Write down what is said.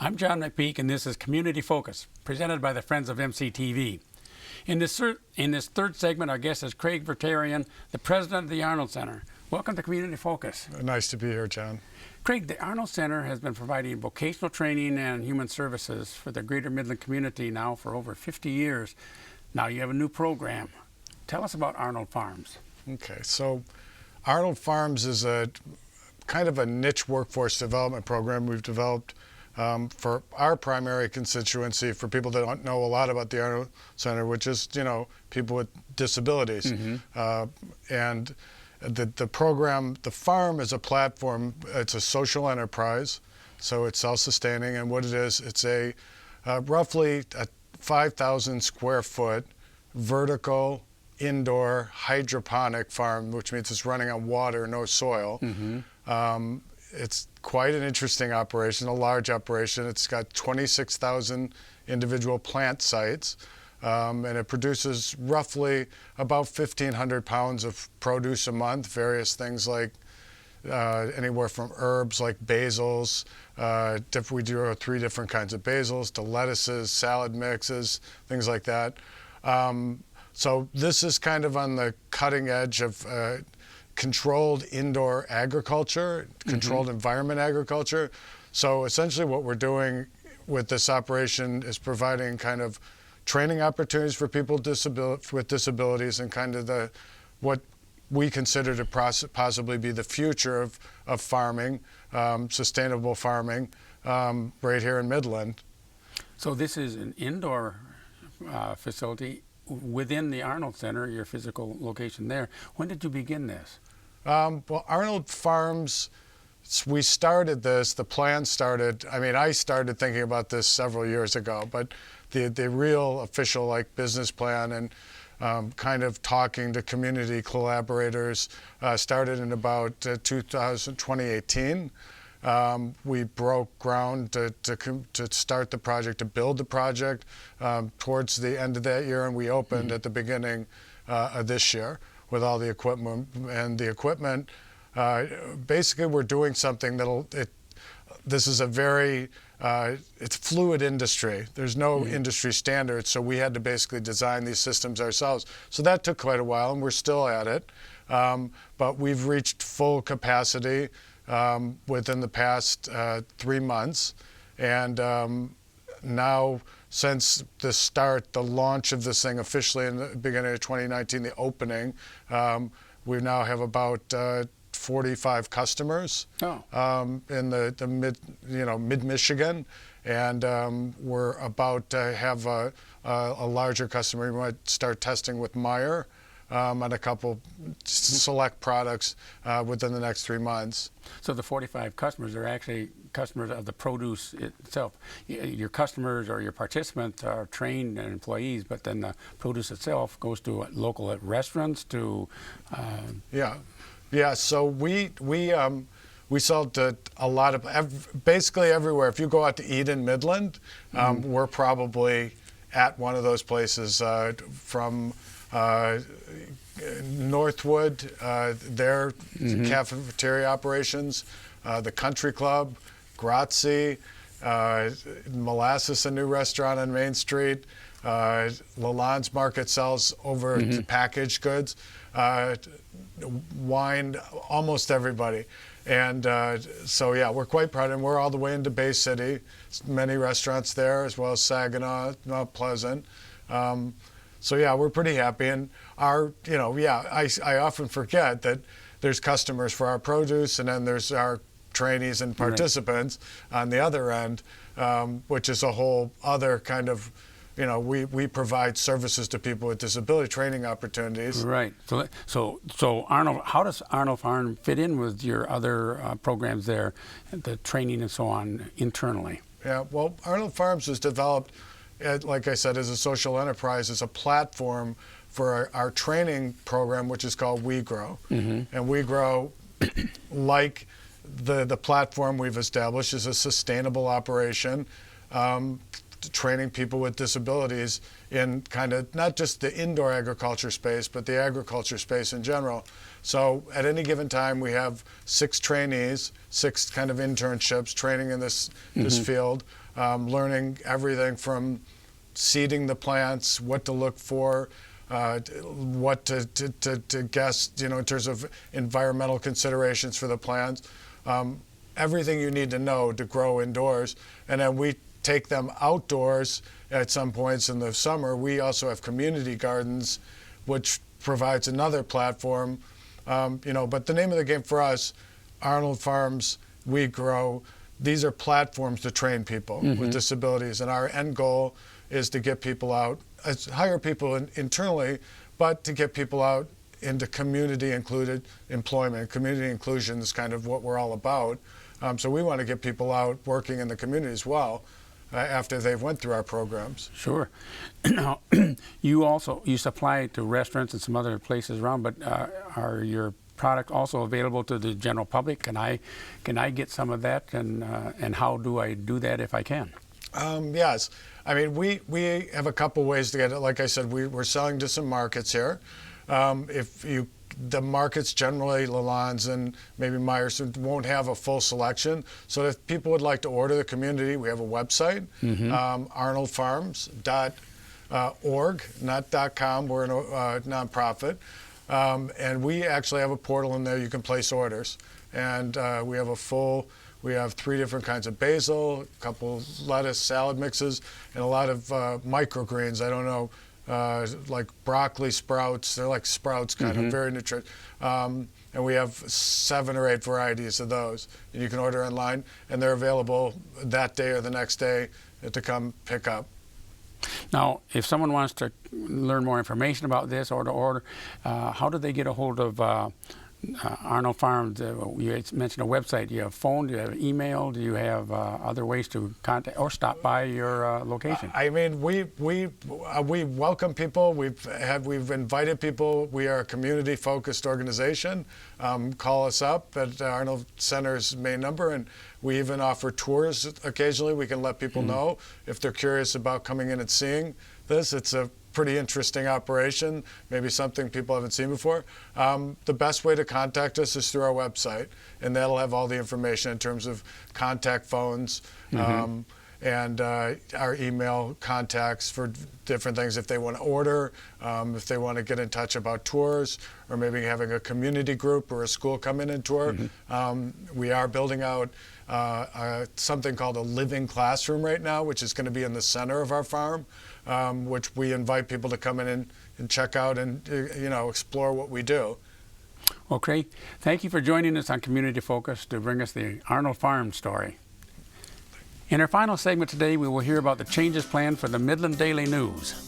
I'm John McPeak, and this is Community Focus, presented by the Friends of MCTV. In this third segment, our guest is Craig Vertarian, the president of the Arnold Center. Welcome to Community Focus. Nice to be here, John. Craig, the Arnold Center has been providing vocational training and human services for the greater Midland community now for over 50 years. Now you have a new program. Tell us about Arnold Farms. Okay, so Arnold Farms is a kind of a niche workforce development program we've developed for our primary constituency, for people that don't know a lot about the Arnold Center, which is, people with disabilities. And the program, the farm is a platform, it's a social enterprise, so it's self-sustaining, and what it is, it's a roughly a 5,000 square foot vertical indoor hydroponic farm, which means it's running on water, no soil. It's quite an interesting operation, a large operation. It's got 26,000 individual plant sites, and it produces roughly about 1,500 pounds of produce a month, various things like anywhere from herbs like basils, we do 3 different kinds of basils, to lettuces, salad mixes, things like that. So this is kind of on the cutting edge of controlled indoor agriculture, controlled environment agriculture. So essentially what we're doing with this operation is providing kind of training opportunities for people with disabilities, and kind of what we consider to possibly be the future of farming, sustainable farming, right here in Midland. So this is an indoor facility within the Arnold Center, your physical location there. When did you begin this? Well, Arnold Farms, we started this, the plan started, I started thinking about this several years ago, but the real official business plan and kind of talking to community collaborators started in about 2018. We broke ground to start the project, to build the project towards the end of that year, and we opened at the beginning of this year with all the equipment. And the equipment, basically we're doing something this is a very, it's fluid industry. There's no industry standards, so we had to basically design these systems ourselves. So that took quite a while, and we're still at it. But we've reached full capacity within the past 3 months, and now since the launch of this thing officially in the beginning of 2019, the opening, we now have about 45 customers in the mid-Michigan, and we're about to have a larger customer. We might start testing with Meyer on a couple select products within the next 3 months. So the 45 customers are actually customers of the produce itself. Your customers or your participants are trained employees, but then the produce itself goes to local restaurants, to so we sell to a lot of, basically everywhere. If you go out to eat in Midland, we're probably at one of those places, from Northwood, their cafeteria operations, the Country Club, Grazie, Molasses, a new restaurant on Main Street, Lalonde's Market sells over to packaged goods, wine, almost everybody. And so yeah, we're quite proud, and we're all the way into Bay City, many restaurants there, as well as Saginaw, Mount Pleasant. So yeah, we're pretty happy, and I often forget that there's customers for our produce, and then there's our trainees and participants on the other end, which is a whole other kind of, we provide services to people with disability, training opportunities. Right. So Arnold, how does Arnold Farm fit in with your other programs there, the training and so on internally? Yeah. Well, Arnold Farms was developed, like I said, as a social enterprise, as a platform for our training program, which is called We Grow. And We Grow, like the platform we've established, is a sustainable operation, training people with disabilities in kind of not just the indoor agriculture space, but the agriculture space in general. So at any given time, we have 6 trainees, 6 kind of internships training in this field. learning everything from seeding the plants, what to look for, what to guess, in terms of environmental considerations for the plants, everything you need to know to grow indoors. And then we take them outdoors at some points in the summer. We also have community gardens, which provides another platform. But the name of the game for us, Arnold Farms, We Grow, these are platforms to train people with disabilities. And our end goal is to get people out, hire people internally, but to get people out into community-included employment. Community inclusion is kind of what we're all about. So we want to get people out working in the community as well after they've went through our programs. Sure. Now, you supply to restaurants and some other places around, but are your product also available to the general public? Can I get some of that, and how do I do that if I can? Yes. I mean, we have a couple ways to get it. Like I said, we're selling to some markets here. The markets generally, Lalonde's and maybe Myers, won't have a full selection. So if people would like to order the community, we have a website, arnoldfarms.org, not .com. We're a nonprofit. And we actually have a portal in there you can place orders. And we have 3 different kinds of basil, a couple lettuce, salad mixes, and a lot of microgreens. I don't know, like broccoli sprouts. They're like sprouts, kind of very nutritious. And we have 7 or 8 varieties of those. And you can order online, and they're available that day or the next day to come pick up. Now, if someone wants to learn more information about this or to order, how do they get a hold of Arnold Farms? You mentioned a website. Do you have phone? Do you have email? Do you have other ways to contact or stop by your location? I mean, we welcome people. We've invited people. We are a community-focused organization. Call us up at Arnold Center's main number, and we even offer tours occasionally. We can let people know if they're curious about coming in and seeing this. It's a pretty interesting operation, maybe something people haven't seen before. The best way to contact us is through our website, and that'll have all the information in terms of contact phones and our email contacts for different things if they want to order, if they want to get in touch about tours, or maybe having a community group or a school come in and tour. We are building out something called a living classroom right now, which is going to be in the center of our farm, which we invite people to come in and check out and explore what we do. Okay, thank you for joining us on Community Focus to bring us the Arnold Farms story. In our final segment today, we will hear about the changes planned for the Midland Daily News.